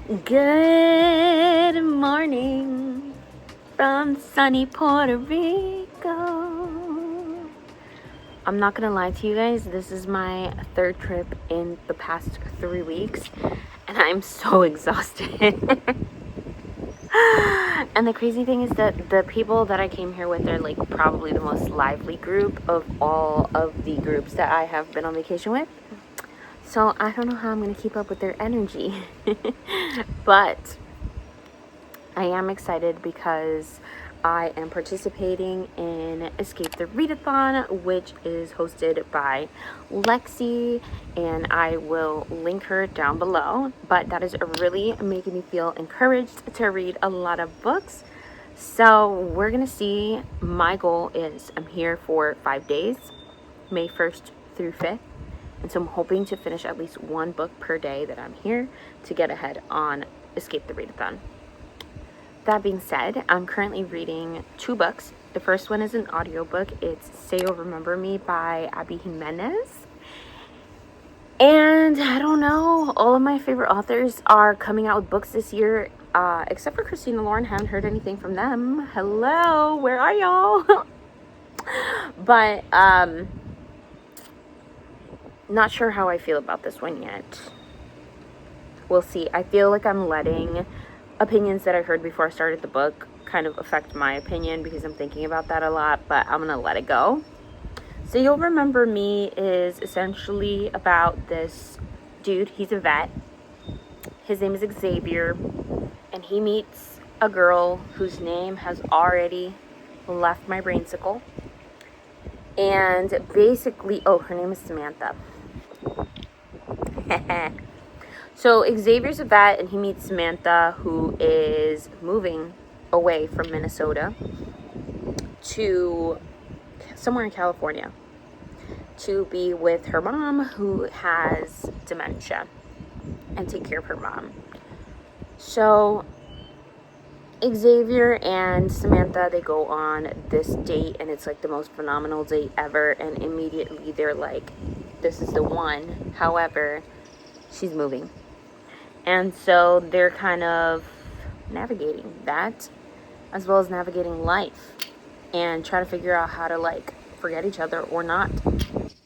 Good morning from sunny Puerto Rico. I'm not gonna lie to you guys, this is my third trip in the past 3 weeks, and I'm so exhausted. And the crazy thing is that the people that I came here with are like probably the most lively group of all of the groups that I have been on vacation with. So I don't know how I'm gonna keep up with their energy. But I am excited because I am participating in Escape the Readathon, which is hosted by Lexi, and I will link her down below. But that is really making me feel encouraged to read a lot of books. So we're gonna see. My goal is I'm here for 5 days, May 1st through 5th. And so I'm hoping to finish at least one book per day that I'm here to get ahead on Escape the Readathon. That being said, I'm currently reading 2 books. The first one is an audiobook. It's Say You'll Remember Me by Jimenez. And I don't know, all of my favorite authors are coming out with books this year, except for Christina Lauren. Haven't heard anything from them. Hello, where are y'all? But not sure how I feel about this one yet. We'll see. I feel like I'm letting opinions that I heard before I started the book kind of affect my opinion because I'm thinking about that a lot, but I'm gonna let it go. So You'll Remember Me is essentially about this dude. He's a vet. His name is Xavier, and he meets a girl whose name has already left my brainsicle. And basically, her name is Samantha. So Xavier's a vet, and he meets Samantha, who is moving away from Minnesota to somewhere in California to be with her mom, who has dementia, and take care of her mom. So Xavier and Samantha, they go on this date, and it's like the most phenomenal date ever, and immediately they're like, this is the one. However, she's moving. And so they're kind of navigating that, as well as navigating life and trying to figure out how to like forget each other or not.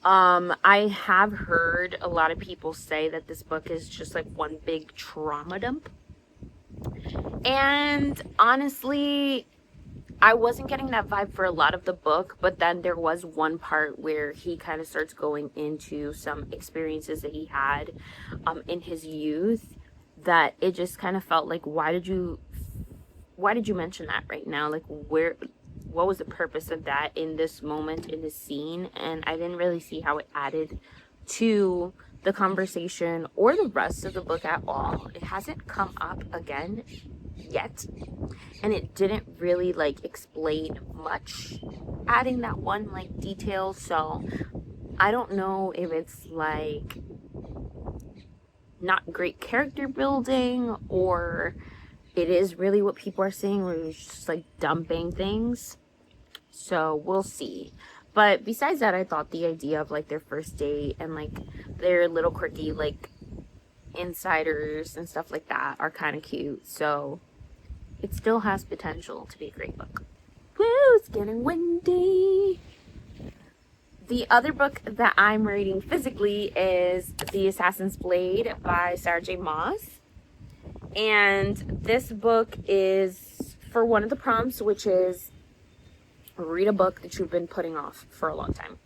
I have heard a lot of people say that this book is just like one big trauma dump. And honestly, I wasn't getting that vibe for a lot of the book, but then there was one part where he kind of starts going into some experiences that he had in his youth, that it just kind of felt like, why did you mention that right now? Like, what was the purpose of that in this moment, in this scene? And I didn't really see how it added to the conversation or the rest of the book at all. It hasn't come up again yet, and it didn't really like explain much, adding that one like detail. So I don't know if it's like not great character building, or it is really what people are saying, where it's just like dumping things. So we'll see. But besides that, I thought the idea of like their first date and like their little quirky like insiders and stuff like that are kind of cute. So it still has potential to be a great book. Woo, it's getting windy. The other book that I'm reading physically is The Assassin's Blade by Sarah J. Maas. And this book is for one of the prompts, which is read a book that you've been putting off for a long time.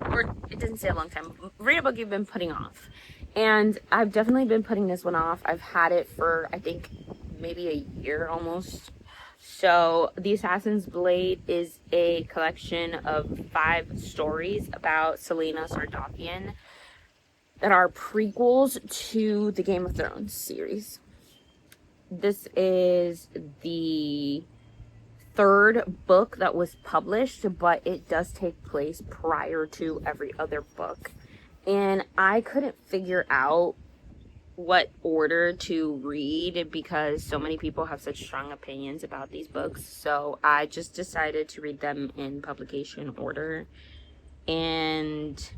Or it doesn't say a long time. Read a book you've been putting off. And I've definitely been putting this one off. I've had it for, I think, maybe a year almost. So The Assassin's Blade is a collection of 5 stories about Selena Sardokian that are prequels to the Game of Thrones series. This is the 3rd book that was published, but it does take place prior to every other book. And I couldn't figure out what order to read because so many people have such strong opinions about these books. So I just decided to read them in publication order. And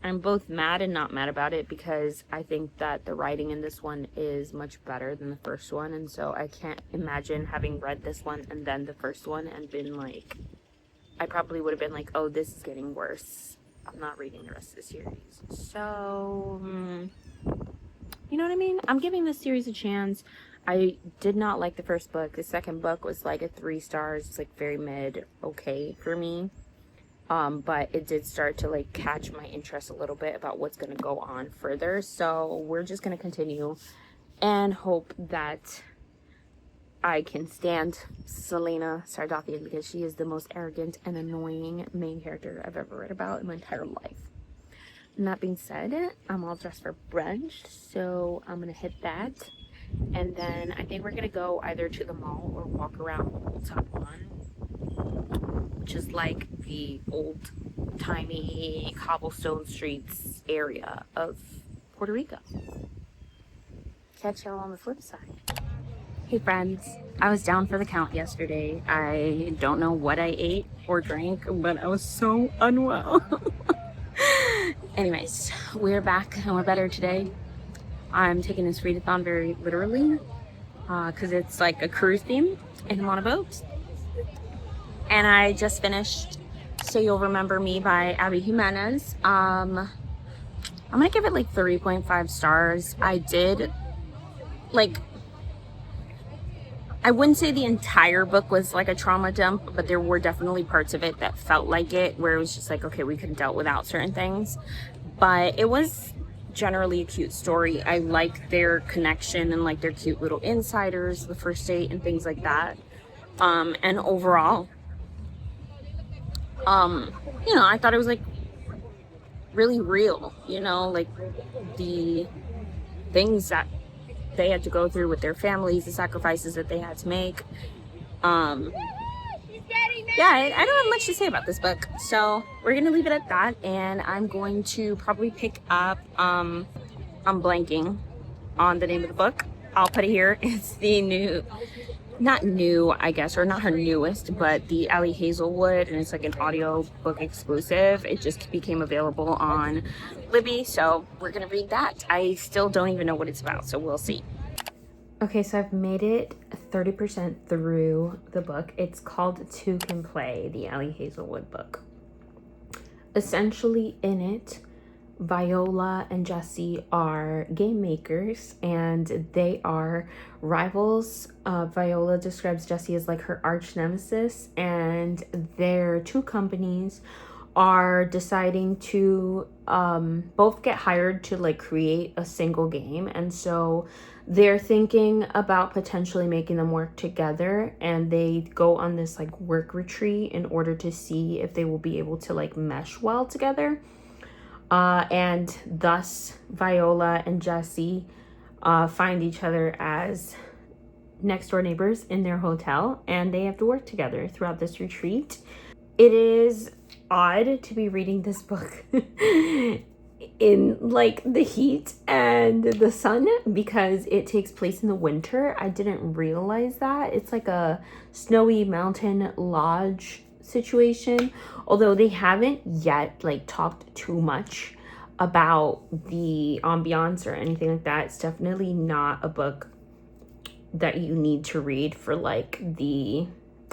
I'm both mad and not mad about it, because I think that the writing in this one is much better than the first one, and so I can't imagine having read this one and then the first one and been like, I probably would have been like, oh, this is getting worse, I'm not reading the rest of the series. So you know what I mean? I'm giving this series a chance. I did not like the first book. The second book was like a 3 stars. It's like very mid, okay for me. But it did start to like catch my interest a little bit about what's going to go on further. So we're just going to continue and hope that I can stand Selena Sardathian, because she is the most arrogant and annoying main character I've ever read about in my entire life. And that being said, I'm all dressed for brunch, so I'm going to hit that. And then I think we're going to go either to the mall or walk around Old San Juan, which is like the old-timey cobblestone streets area of Puerto Rico. Catch y'all on the flip side. Hey friends, I was down for the count yesterday. I don't know what I ate or drank, but I was so unwell. Anyways, we're back and we're better today. I'm taking this readathon very literally, because it's like a cruise theme and I'm on a boat. And I just finished So You'll Remember Me by Abby Jimenez. I'm gonna give it like 3.5 stars. I did like, I wouldn't say the entire book was like a trauma dump, but there were definitely parts of it that felt like it, where it was just like, okay, we could have dealt without certain things. But it was generally a cute story. I like their connection and like their cute little insiders, the first date and things like that. And overall, you know, I thought it was like really real, you know, like the things that they had to go through with their families, the sacrifices that they had to make. Yeah, I don't have much to say about this book, so we're gonna leave it at that. And I'm going to probably pick up, I'm blanking on the name of the book. I'll put it here. It's the new, not new, I guess, or not her newest, but the Ali Hazelwood, and it's like an audio book exclusive. It just became available on Libby, so we're gonna read that. I still don't even know what it's about, so we'll see. Okay, so I've made it 30% through the book. It's called Two Can Play, the Ali Hazelwood book. Essentially in it, Viola and Jesse are game makers and they are rivals. Viola describes Jesse as like her arch nemesis, and their two companies are deciding to both get hired to like create a single game, and so they're thinking about potentially making them work together, and they go on this like work retreat in order to see if they will be able to like mesh well together. And thus Viola and Jesse find each other as next door neighbors in their hotel, and they have to work together throughout this retreat. It is odd to be reading this book in like the heat and the sun, because it takes place in the winter. I didn't realize that. It's like a snowy mountain lodge situation, although they haven't yet like talked too much about the ambiance or anything like that. It's definitely not a book that you need to read for like the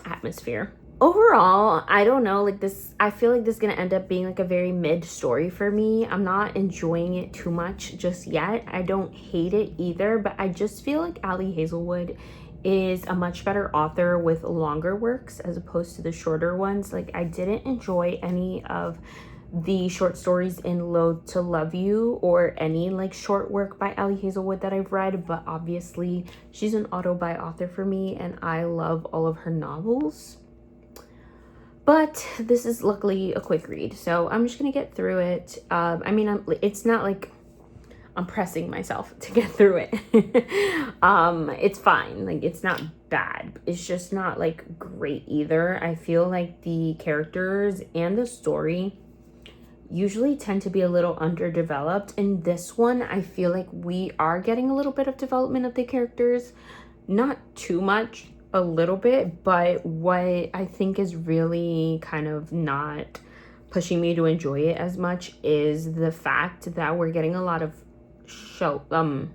atmosphere. Overall, I don't know, like this, I feel like this is gonna end up being like a very mid story for me. I'm not enjoying it too much just yet. I don't hate it either, but I just feel like Ali Hazelwood is a much better author with longer works as opposed to the shorter ones. Like, I didn't enjoy any of the short stories in Loathe to Love You or any like short work by Ali Hazelwood that I've read, but obviously she's an auto-buy author for me and I love all of her novels. But this is luckily a quick read, so I'm just gonna get through it. I mean, it's not like I'm pressing myself to get through it. It's fine, like it's not bad. It's just not like great either. I feel like the characters and the story usually tend to be a little underdeveloped. In this one, I feel like we are getting a little bit of development of the characters. Not too much, a little bit, but what I think is really kind of not pushing me to enjoy it as much is the fact that we're getting a lot of we're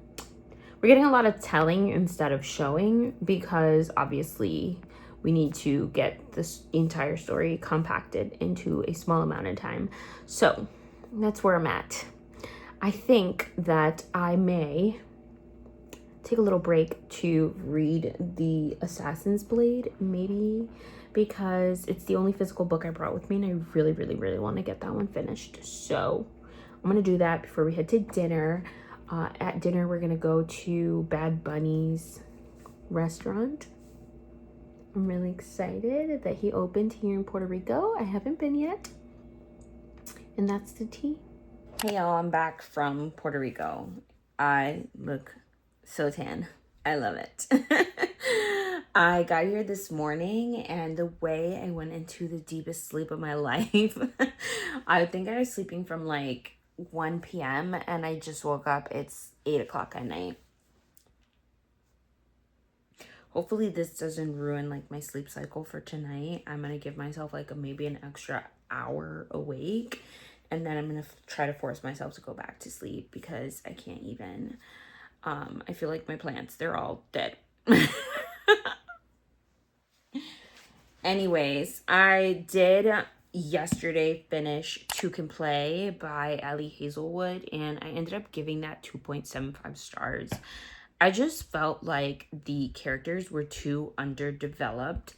getting a lot of telling instead of showing, because obviously we need to get this entire story compacted into a small amount of time. So that's where I'm at. I think that I may take a little break to read the Assassin's Blade, maybe, because it's the only physical book I brought with me and I really, really, really want to get that one finished. So I'm going to do that before we head to dinner. At dinner, we're going to go to Bad Bunny's restaurant. I'm really excited that he opened here in Puerto Rico. I haven't been yet. And that's the tea. Hey y'all, I'm back from Puerto Rico. I look so tan. I love it. I got here this morning and the way I went into the deepest sleep of my life, I think I was sleeping from like 1 p.m. and I just woke up. It's 8 o'clock at night. Hopefully this doesn't ruin like my sleep cycle for tonight. I'm gonna give myself like maybe an extra hour awake, and then I'm gonna try to force myself to go back to sleep because I can't even. I feel like my plants, they're all dead. Anyways, I did yesterday finish Two Can Play by Hazelwood, and I ended up giving that 2.75 stars. I just felt like the characters were too underdeveloped.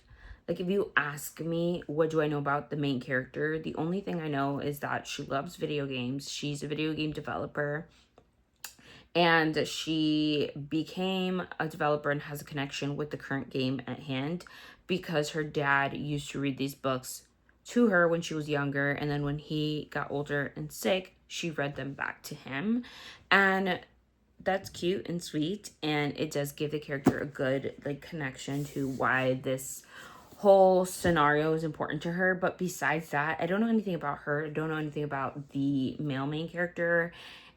Like, if you ask me, what do I know about the main character? The only thing I know is that she loves video games. She's a video game developer. And she became a developer and has a connection with the current game at hand because her dad used to read these books to her when she was younger. And then when he got older and sick, she read them back to him. And that's cute and sweet. And it does give the character a good like connection to why this whole scenario is important to her. But besides that, I don't know anything about her. I don't know anything about the male main character.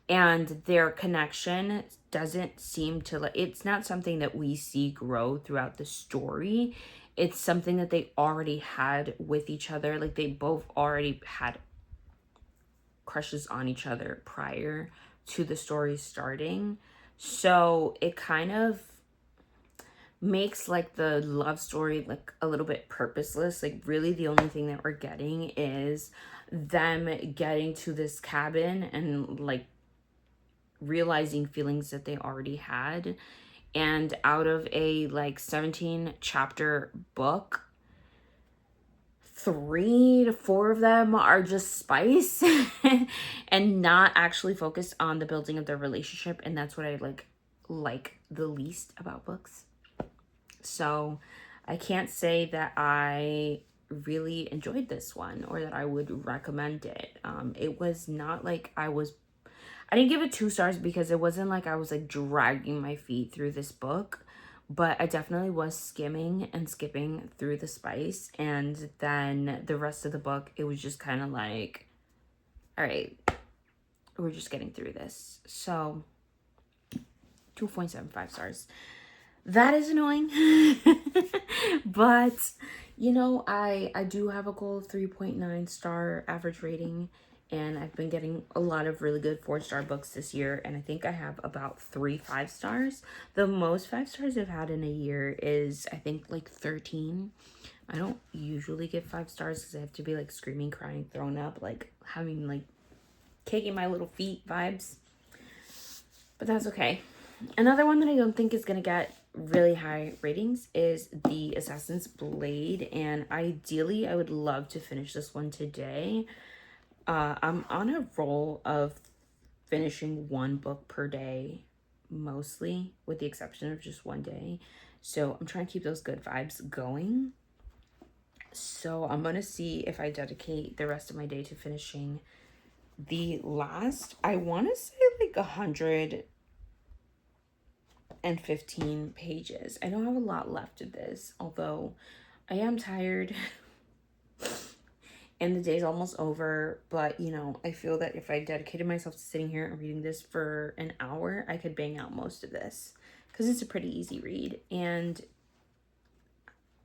And their connection doesn't seem to, like, it's not something that we see grow throughout the story. It's something that they already had with each other. Like, they both already had crushes on each other prior to the story starting. So it kind of makes like the love story like a little bit purposeless. Like, really the only thing that we're getting is them getting to this cabin and like realizing feelings that they already had. And out of a like 17 chapter book, 3 to 4 of them are just spice and not actually focused on the building of their relationship. And that's what I like the least about books. So I can't say that I really enjoyed this one or that I would recommend it. It was not like I didn't give it 2 stars because it wasn't like I was like dragging my feet through this book, but I definitely was skimming and skipping through the spice. And then the rest of the book, it was just kind of like, all right, we're just getting through this. So 2.75 stars. That is annoying. But, you know, I do have a goal of 3.9 star average rating. And I've been getting a lot of really good 4-star books this year. And I think I have about 3 5 stars. The most 5 stars I've had in a year is, I think, like 13. I don't usually get 5 stars because I have to be like screaming, crying, thrown up, like having like kicking my little feet vibes. But that's okay. Another one that I don't think is going to get really high ratings is the Assassin's Blade. And ideally, I would love to finish this one today. I'm on a roll of finishing 1 book per day, mostly, with the exception of just 1 day. So I'm trying to keep those good vibes going. So I'm going to see if I dedicate the rest of my day to finishing the last, I want to say like 115 pages. I don't have a lot left of this, although I am tired. And the day's almost over, but, you know, I feel that if I dedicated myself to sitting here and reading this for an hour, I could bang out most of this. Because it's a pretty easy read. And,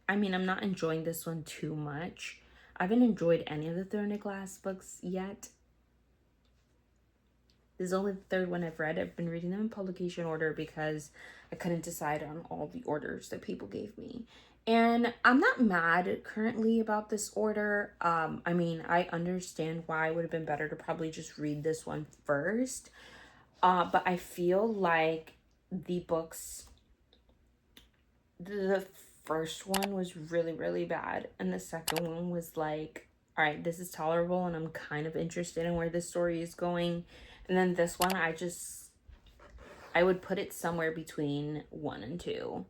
I mean, I'm not enjoying this one too much. I haven't enjoyed any of the Throne of Glass books yet. This is only the third one I've read. I've been reading them in publication order because I couldn't decide on all the orders that people gave me. And I'm not mad currently about this order. I mean, I understand why it would have been better to probably just read this one first. But I feel like the books, the first one was really, really bad. And the second one was like, all right, this is tolerable and I'm kind of interested in where this story is going. And then this one, I would put it somewhere between 1 and 2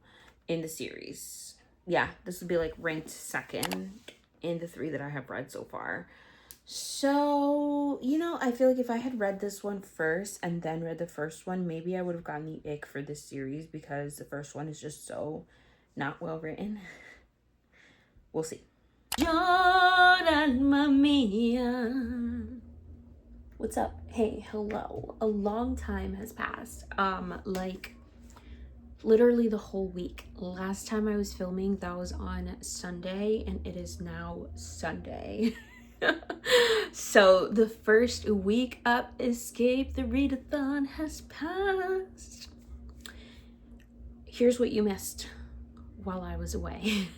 in the series. Yeah, this would be like ranked second in the 3 that I have read so far. So, you know, I feel like if I had read this one first and then read the first one, maybe I would have gotten the ick for this series because the first one is just so not well written. We'll see. Jordan, mia. What's up? Hey, hello. A long time has passed. Like literally the whole week. Last time I was filming, that was on Sunday, and it is now Sunday. So the first week of Escape the Readathon has passed. Here's what you missed while I was away.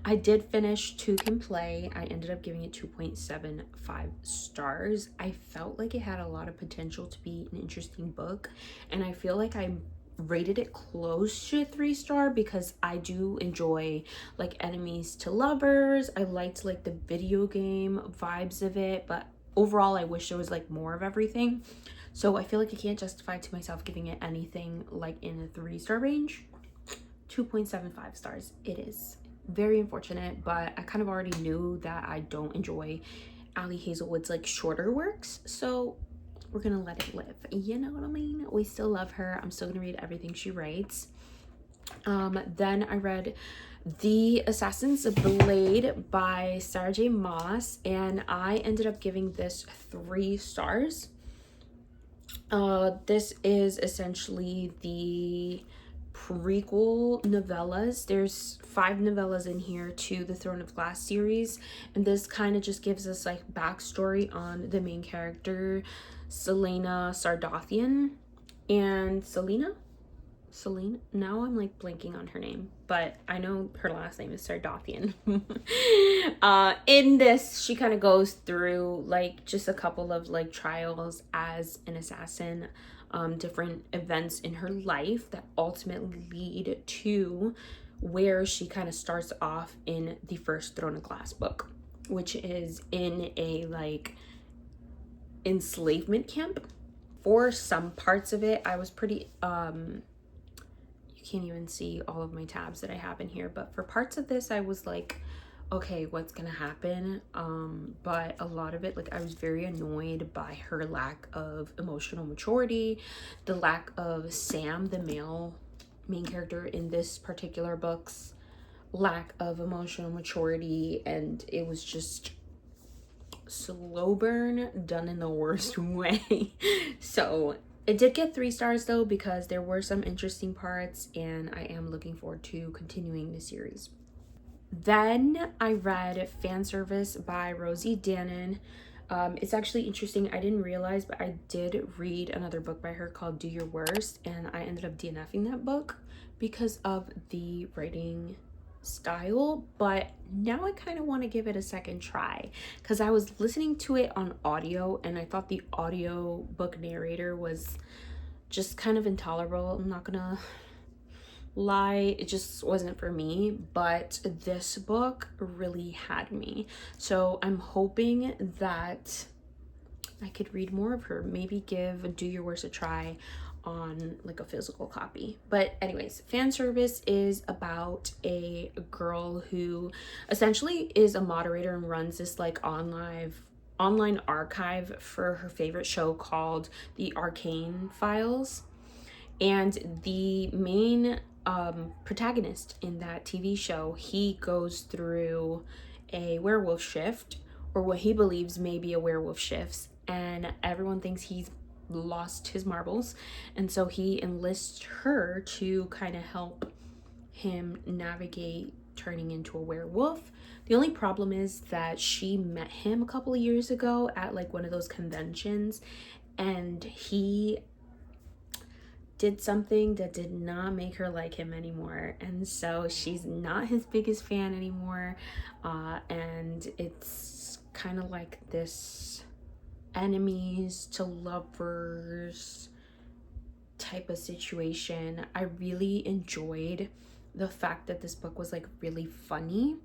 I did finish Two Can Play. I ended up giving it 2.75 stars. I felt like it had a lot of potential to be an interesting book, and I feel like I rated it close to a 3-star because I do enjoy like enemies to lovers. I liked like the video game vibes of it, but overall I wish there was like more of everything. So I feel like I can't justify to myself giving it anything like in a 3-star range. 2.75 stars it is. Very unfortunate, but I kind of already knew that I don't enjoy Ali Hazelwood's like shorter works, so we're gonna let it live. You know what I mean? We still love her. I'm still gonna read everything she writes. Then I read The Assassin's Blade by Sarah J. Maas, and I ended up giving this 3 stars. This is essentially the prequel novellas. There's 5 novellas in here to the Throne of Glass series, and this kind of just gives us like backstory on the main character, Selena Sardathian. And Selena, now I'm like blanking on her name, but I know her last name is Sardathian. In this, she kind of goes through like just a couple of like trials as an assassin, different events in her life that ultimately lead to where she kind of starts off in the first Throne of Glass book, which is in a like enslavement camp. For some parts of it, I was pretty you can't even see all of my tabs that I have in here, but for parts of this I was like, okay, what's gonna happen? But a lot of it, like, I was very annoyed by her lack of emotional maturity, the lack of Sam, the main character in this particular book's lack of emotional maturity, and it was just slow burn done in the worst way. So it did get 3 stars though, because there were some interesting parts, and I am looking forward to continuing the series. Then I read Fan Service by Rosie, Danan. It's actually interesting. I didn't realize, but I did read another book by her called Do Your Worst, and I ended up DNFing that book because of the writing style. But now I kind of want to give it a second try, because I was listening to it on audio and I thought the audio book narrator was just kind of intolerable. I'm not gonna lie, it just wasn't for me, but this book really had me. So I'm hoping that I could read more of her, maybe give Do Your Worst a try on like a physical copy. But anyways, Fan Service is about a girl who essentially is a moderator and runs this like online archive for her favorite show called The Arcane Files. And the main protagonist in that TV show, he goes through a werewolf shift, or what he believes may be a werewolf shift, and everyone thinks he's lost his marbles, and so he enlists her to kind of help him navigate turning into a werewolf. The only problem is that she met him a couple of years ago at like one of those conventions, and he did something that did not make her like him anymore, and so she's not his biggest fan anymore. And it's kind of like this enemies to lovers type of situation. I really enjoyed the fact that this book was like really funny.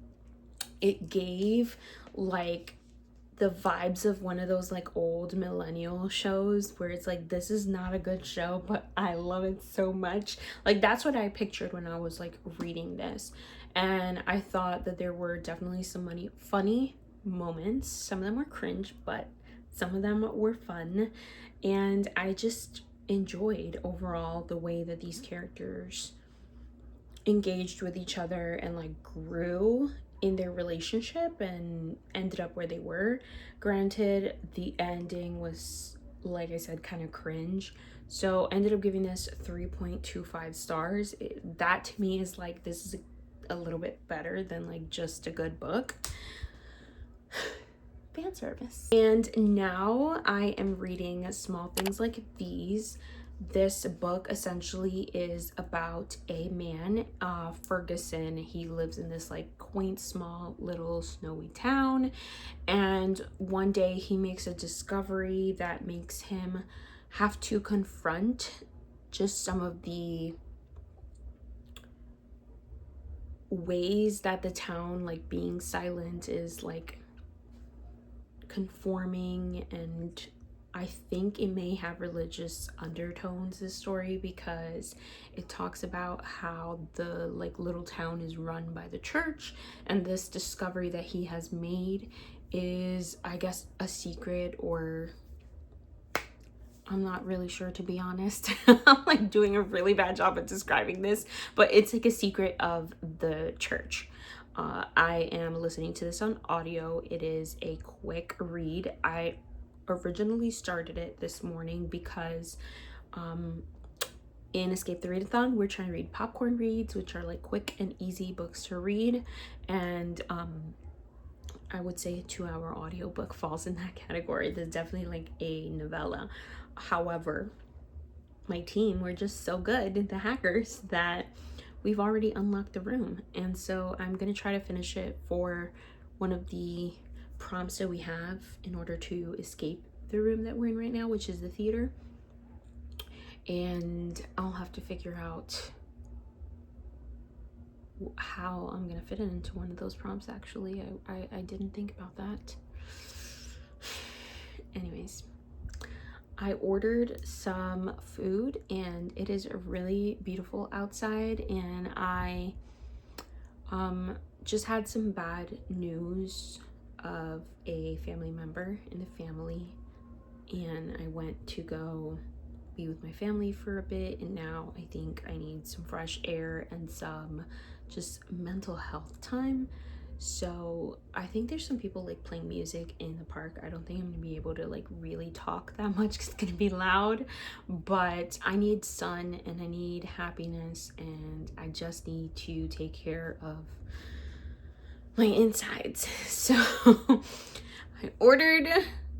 It gave like the vibes of one of those like old millennial shows where it's like, this is not a good show, but I love it so much. Like that's what I pictured when I was like reading this. And I thought that there were definitely some funny moments. Some of them were cringe, but some of them were fun. And I just enjoyed overall the way that these characters engaged with each other and like grew in their relationship and ended up where they were. Granted, the ending was, like I said, kind of cringe, so I ended up giving this 3.25 stars. That to me is like, this is a little bit better than like just a good book. Fan service. And now I am reading Small Things Like These. This book essentially is about a man, Ferguson. He lives in this like quaint, small, little snowy town, and one day he makes a discovery that makes him have to confront just some of the ways that the town, like being silent, is like conforming. And I think it may have religious undertones, this story, because it talks about how the like little town is run by the church, and this discovery that he has made is, I guess, a secret, or I'm not really sure, to be honest. I'm like doing a really bad job at describing this, but it's like a secret of the church. I am listening to this on audio. It is a quick read. I originally started it this morning because in Escape the Readathon we're trying to read popcorn reads, which are like quick and easy books to read, and I would say a 2-hour audiobook falls in that category. There's definitely like a novella. However, my team, we're just so good, the hackers, that we've already unlocked the room, and so I'm gonna try to finish it for one of the prompts that we have in order to escape the room that we're in right now, which is the theater. And I'll have to figure out how I'm gonna fit it into one of those prompts. Actually, I didn't think about that. Anyways, I ordered some food, and it is really beautiful outside, and I just had some bad news of a family member in the family, and I went to go be with my family for a bit, and now I think I need some fresh air and some just mental health time. So I think there's some people like playing music in the park. I don't think I'm gonna be able to like really talk that much because it's gonna be loud, but I need sun and I need happiness, and I just need to take care of my insides. So I ordered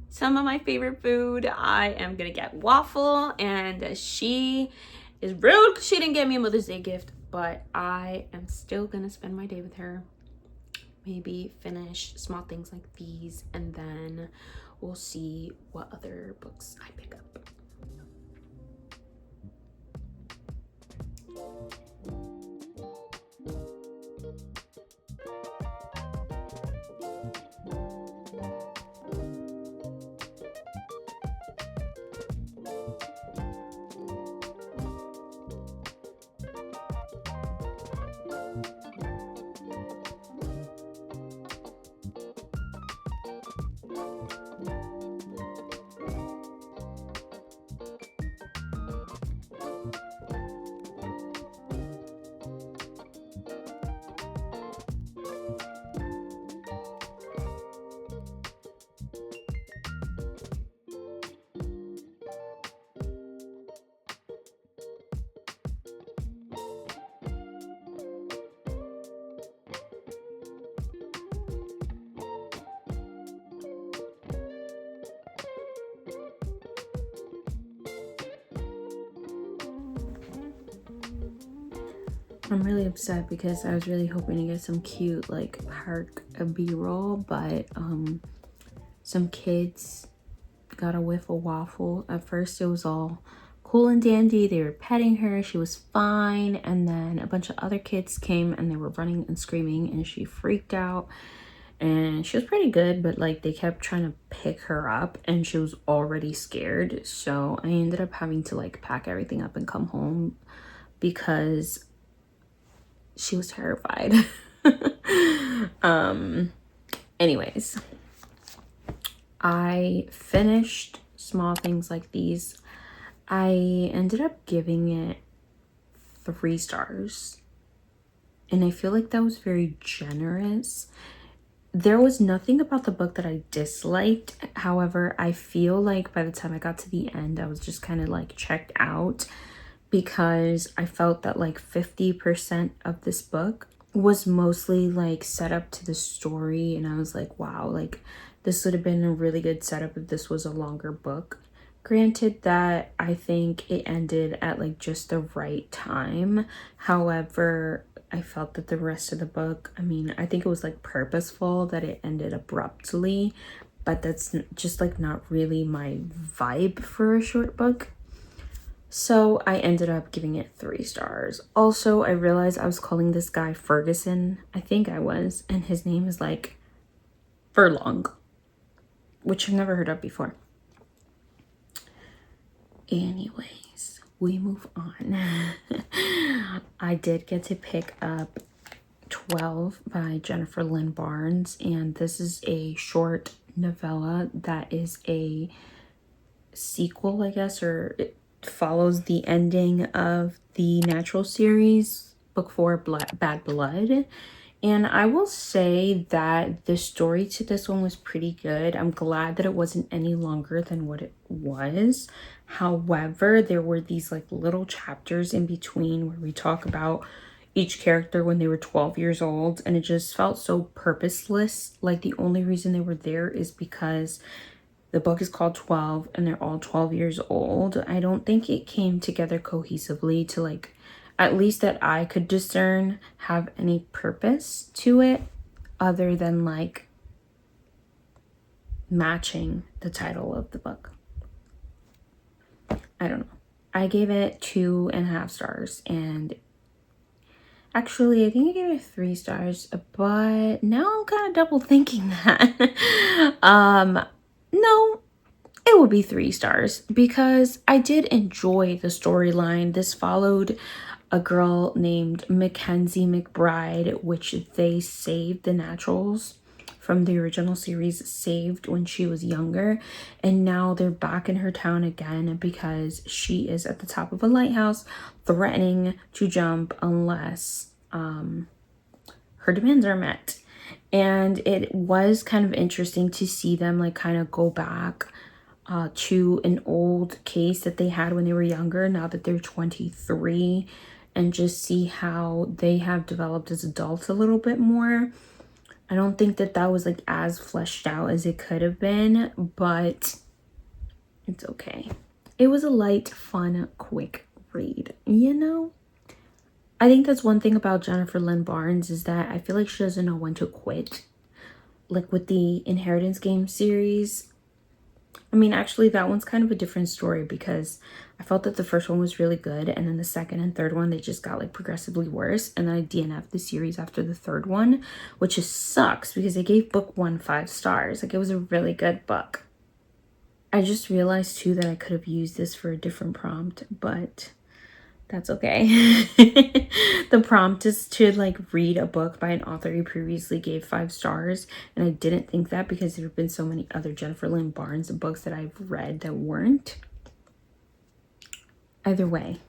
some of my favorite food. I am gonna get waffle, and she is rude because she didn't get me a Mother's Day gift, but I am still gonna spend my day with her, maybe finish Small Things Like These, and then we'll see what other books I pick up. I'm really upset because I was really hoping to get some cute like park b-roll, but some kids got a whiff of waffle. At first it was all cool and dandy, they were petting her, she was fine, and then a bunch of other kids came and they were running and screaming and she freaked out. And she was pretty good, but like they kept trying to pick her up and she was already scared, so I ended up having to like pack everything up and come home because she was terrified. Anyways, I finished Small Things Like These. I ended up giving it 3 stars, and I feel like that was very generous. There was nothing about the book that I disliked. However, I feel like by the time I got to the end, I was just kind of like checked out, because I felt that like 50% of this book was mostly like set up to the story, and I was like, wow, like this would have been a really good setup if this was a longer book. Granted that I think it ended at like just the right time. However, I felt that the rest of the book, I mean, I think it was like purposeful that it ended abruptly, but that's just like not really my vibe for a short book. So I ended up giving it 3 stars. Also, I realized I was calling this guy Ferguson. I think I was. And his name is like Furlong, which I've never heard of before. Anyways, we move on. I did get to pick up 12 by Jennifer Lynn Barnes. And this is a short novella that is a sequel, I guess, or it follows the ending of the Natural series, book 4, Bad Blood. And I will say that the story to this one was pretty good. I'm glad that it wasn't any longer than what it was. However, there were these like little chapters in between where we talk about each character when they were 12 years old, and it just felt so purposeless. Like the only reason they were there is because the book is called 12 and they're all 12 years old. I don't think it came together cohesively to like, at least that I could discern, have any purpose to it other than like matching the title of the book. I don't know. I gave it 2.5 stars, and actually I think I gave it 3 stars, but now I'm kind of double thinking that. No, it would be 3 stars because I did enjoy the storyline. This followed a girl named Mackenzie McBride, which they saved the Naturals from the original series, saved when she was younger, and now they're back in her town again because she is at the top of a lighthouse threatening to jump unless her demands are met. And it was kind of interesting to see them like kind of go back to an old case that they had when they were younger, now that they're 23, and just see how they have developed as adults a little bit more. I don't think that that was like as fleshed out as it could have been, but it's okay. It was a light, fun, quick read, you know? I think that's one thing about Jennifer Lynn Barnes, is that I feel like she doesn't know when to quit. Like with the Inheritance Game series, I mean, actually that one's kind of a different story because I felt that the first one was really good, and then the second and third one, they just got like progressively worse, and then I DNF'd the series after the third one, which just sucks because I gave book 1 5 stars. Like, it was a really good book. I just realized too that I could have used this for a different prompt, but that's okay. The prompt is to like read a book by an author you previously gave 5 stars, and I didn't think that because there have been so many other Jennifer Lynn Barnes books that I've read that weren't. Either way,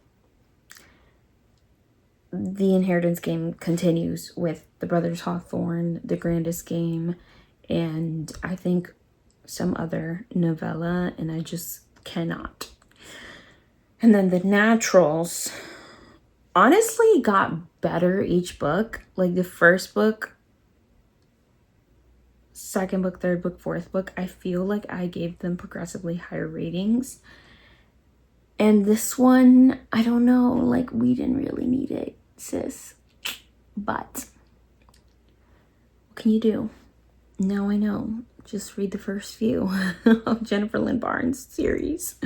the Inheritance Game continues with the Brothers Hawthorne, The Grandest Game, and I think some other novella, and I just cannot. And then the Naturals honestly got better each book. Like the first book, second book, third book, fourth book, I feel like I gave them progressively higher ratings. And this one, I don't know, like we didn't really need it. sis. But what can you do? Now I know. Just read the first few of Jennifer Lynn Barnes' series.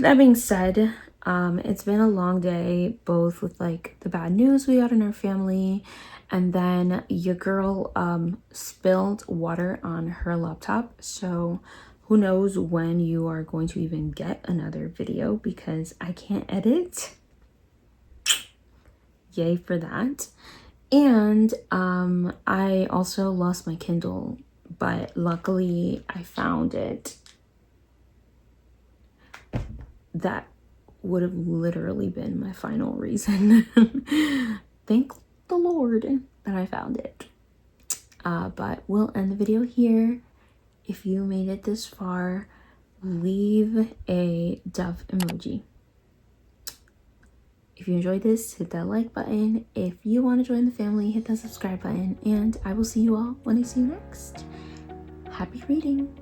That being said, it's been a long day, both with like the bad news we got in our family, and then your girl spilled water on her laptop. So who knows when you are going to even get another video, because I can't edit. Yay for that. And I also lost my Kindle, but luckily I found it. That would have literally been my final reason. Thank the Lord that I found it. But we'll end the video here. If you made it this far, leave a dove emoji. If you enjoyed this, hit that like button. If you want to join the family, hit that subscribe button. And I will see you all when I see you next. Happy reading.